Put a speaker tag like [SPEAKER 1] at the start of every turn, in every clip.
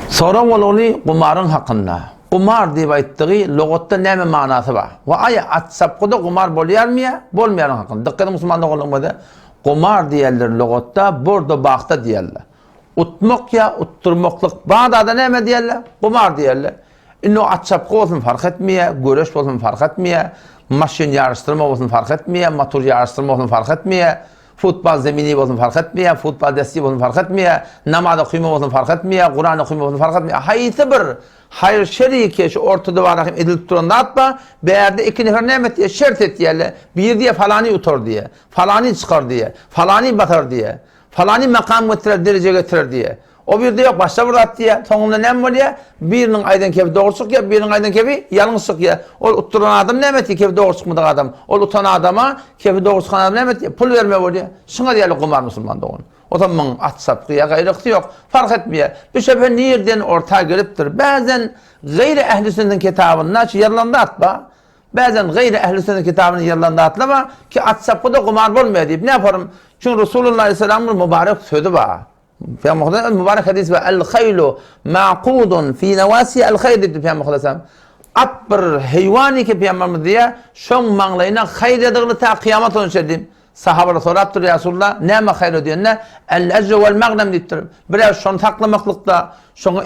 [SPEAKER 1] Sonra oluli kumarın hakkında. Kumar diye ayttığı logatta näme manasy bar? Wa ay atsapqyda kumar bolýar mı? Bolmaýan hakkında. Diqqat musulmanda bolmagy. Kumar diýerler logatta bordo bagta diýerler. Utmak ya utturmaklık. Bağda da näme diýerler? Kumar diýerler. Indi atsapqy bolsun fark etmeýär, göreş bolsun fark etmeýär, maşyn ýarışdyrma bolsun fark etmeýär, motor ýarışdyrma bolsun fark etmeýär. Futbol zemini bolsun fark etmeýär, futbol desti bolsun fark etmeýär, namaz okuyma bolsun fark etmeýär, Qur'an okuyma bolsun fark etmeýär. Haýsy bir hayır şeriki şu ortada var edilip duranda atma, bäerde iki nefer näme diýe şert etýärler. Bir diye falany utar diye, falany çykar diye, falany batar diye, falany makam getirer, derece getirer diye. O bir de yok başta vurat diye. Sonunda näme bolýar? Birinin aydan kebi doğruçuk ya, birinin aydan kebi yalňyçyk ya. Ol utturan adam näme diýe kebi doğruçukmydyk adam. Ol utan adama kebi doğruçukan adam näme diýe? Pul berme bolýar. Şuňa diýerler kumar musulmanda oğun. O zaman atsap ya gayrykdy yok. Fark etmeýär. Bu sefer nereden orta gelipdir? Bazen gayri ehli sünnet kitabyndan ýerlanda atma. Bazen gayri ehli sünnet kitabını ýerlanda atlama ki atsapda kumar bolmaýar diýip ne yaparım? Çünkü Resulullah sallallahu mübarek sözü var. Peygamber mübarek hadis ve el haylu maqudun fi nawasi el hayr dedi Peygamber. At bir heyvani ki Peygamber diye şoň maňlaýyna hayr edildi ta kıyamet önçedim. Sahabalar sorapdyr ya Resulullah näme hayr diýenler? El ecr vel magnem diýipdir. Birer şonu taklamaklıkda, şonu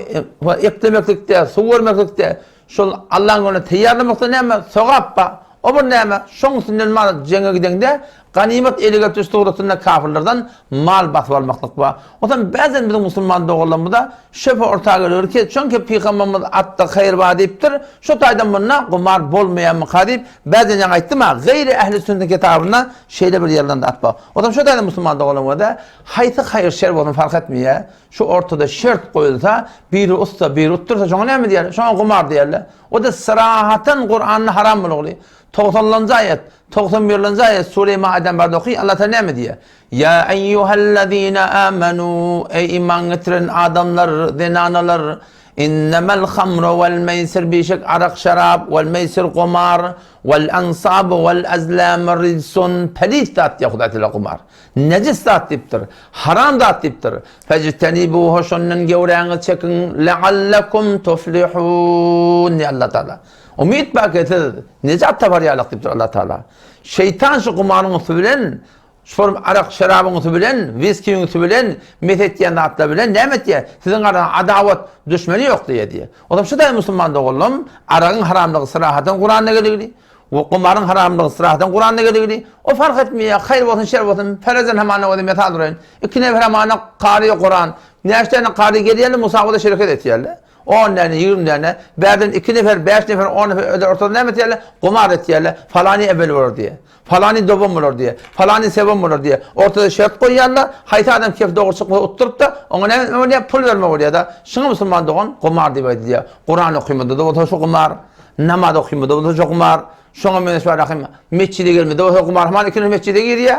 [SPEAKER 1] eklemeklikde, su vermeklikde, şol Allah'ın önüne teýýarlamakda näme? Sogap ba. O bir näme? Şoň sinilmaz jeňe gidende ganimet elige düşdüğünde kafirlerden mal basıp almaklık var. O zaman bazen bizim Müslüman doğularımızda şöpe ortağa geliyor ki çünkü Peygamberimiz atta hayır vaat ediptir. Şu taydan bununla kumar bolmayan mı kadip bazen yan ayttım ha gayri ehli sünnet kitabından şeyde bir yerden de atma. O zaman şu taydan Müslüman doğularımızda hayti hayır şer olduğunu fark etmiyor. Şu ortada şert koyulsa biri usta biri uttursa şuna ne mi diyorlar? Şuna kumar diyorlar. O da sırahaten Kur'an'ın haram mı oluyor? 90. ayet, 91. ayet Sure-i Maiden barda okuy, Allah Teala ne mi diye? Ya eyyühellezine amenu, ey iman getiren adamlar, zinanalar, innemel hamru vel meysir bişek arak şarab, vel meysir kumar, vel ansab vel azlam rizsun, pelit tat yakudatiyle kumar. Necis tat diptir, haram tat diptir. Fectenibu hoşunun gevreğini çekin, leallekum tuflihun, ya Allah Teala. Umid paketi necat tabaryalık diptir Allah Teala. Şeytan şu kumarını bilen, şu arak şarabını bilen, viskiyini bilen, methettiyen atla bilen, ne diye? Sizin arasında adavet düşmeni yok diye. O zaman şu da Müslüman da oğlum, arakın haramlığı sırahaten Kur'an'la gelir. O kumarın haramlığı sırahaten Kur'an'la gelir. O fark etmiyor. Hayır olsun, şer olsun. Ferezen hemen o metal durayın. İki nefer hemen kariye Kur'an. Neşterine kariye geliyorlar, musabada şirket etiyorlar. 10 tane, 20 tane, berden 2 nefer, 5 nefer, 10 nefer ortada ne etiyerler? Kumar etiyerler. Falani ebel olur diye. Falani dobum olur diye. Falani sebum olur diye. Ortada şert koyarlar. Hayta adam kef doğru çıkma oturup da ona ne pul verme oluyor da. Şunu Müslüman doğun kumar diye diye. Kur'an okuymadı da o da şu kumar. Namaz okuymadı o da şu kumar. Şuna meşvar akım. Mescide gelmedi o kumar. Hemen ikini mescide giriyor.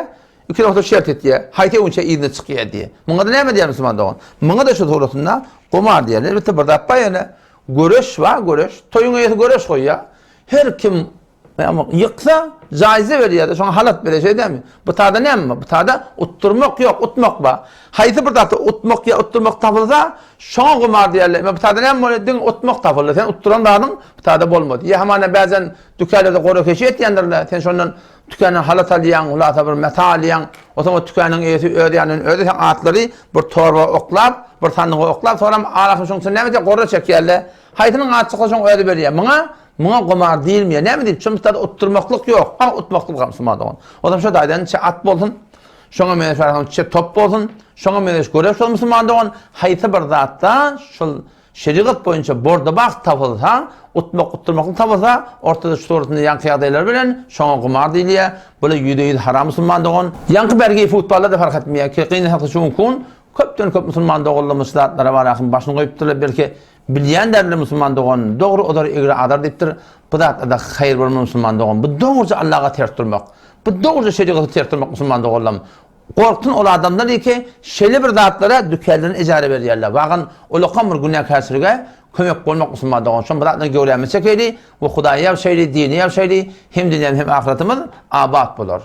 [SPEAKER 1] İki nokta şert ettiye. Hayta unça iğne çıkıyor diye. Buna da ne mi diyor Müslüman doğun? Buna da şu doğrusunda kumar diyorlar. Bir de burada yapayım. Görüş var, görüş. Toyun üyesi görüş koyuyor. Her kim yıksa caize veriyor da sonra halat böyle şey değil mi? Bu taada ne mi? Bu taada utturmak yok, utmak var. Haydi burada utmak ya utturmak tapılsa şuna kumar diyorlar. Bu taada ne mi? Dün utmak tapılır. Sen utturan dağının bu taada bolmadı. Ya hemen bazen dükkanlarda koru keşi etyendirler. Sen şundan dükkanın halat alayan, ulata bir meta alayan, o zaman dükkanın üyesi ödeyen atları bir torba oklap, bir tanığı oklap, sonra ağlakın şunsun ne mi diye koru çekiyorlar. Haydının açıkla şunu öde veriyor. Buna kumar değil mi ya? Ne mi diyeyim? Çünkü tadı utturmaklık yok. Ha utmaklık var Müslüman'da onun. O zaman şu daydan at bolsun. Şuna meneş top bolsun. Şuna meneş görüş olsun Müslüman'da onun. Haytı bir zatta şu şeriat boyunca borda bak tapılsa, utturmaklık tapılsa ortada şu sorusunda yankı adaylar bilen şuna kumar değil ya. Böyle yüzde haram Müslüman'da onun. Yankı belgeyi futbolda da fark etmiyor. Ki kıyın hakkı şu mümkün. Köp Müslüman'da oğlu müslatlara var akım başını koyupturlar belki bilyen derler Müslüman doğan doğru odar igre adar deyiptir. Bu da hayır var Müslüman doğan. Bu doğruca Allah'a ters durmak. Bu doğruca şeriatı ters durmak Müslüman doğan. Korktun ol adamlar ki şeyli bir zatlara dükkanlarını icare veriyorlar. Bakın o lokamur günah kasırga kömek olmak Müslüman doğan. Şu bu da göremezsek eyli ve Hudaya şeyli, dini şeyli hem dünyam hem ahiretimiz abat bulur.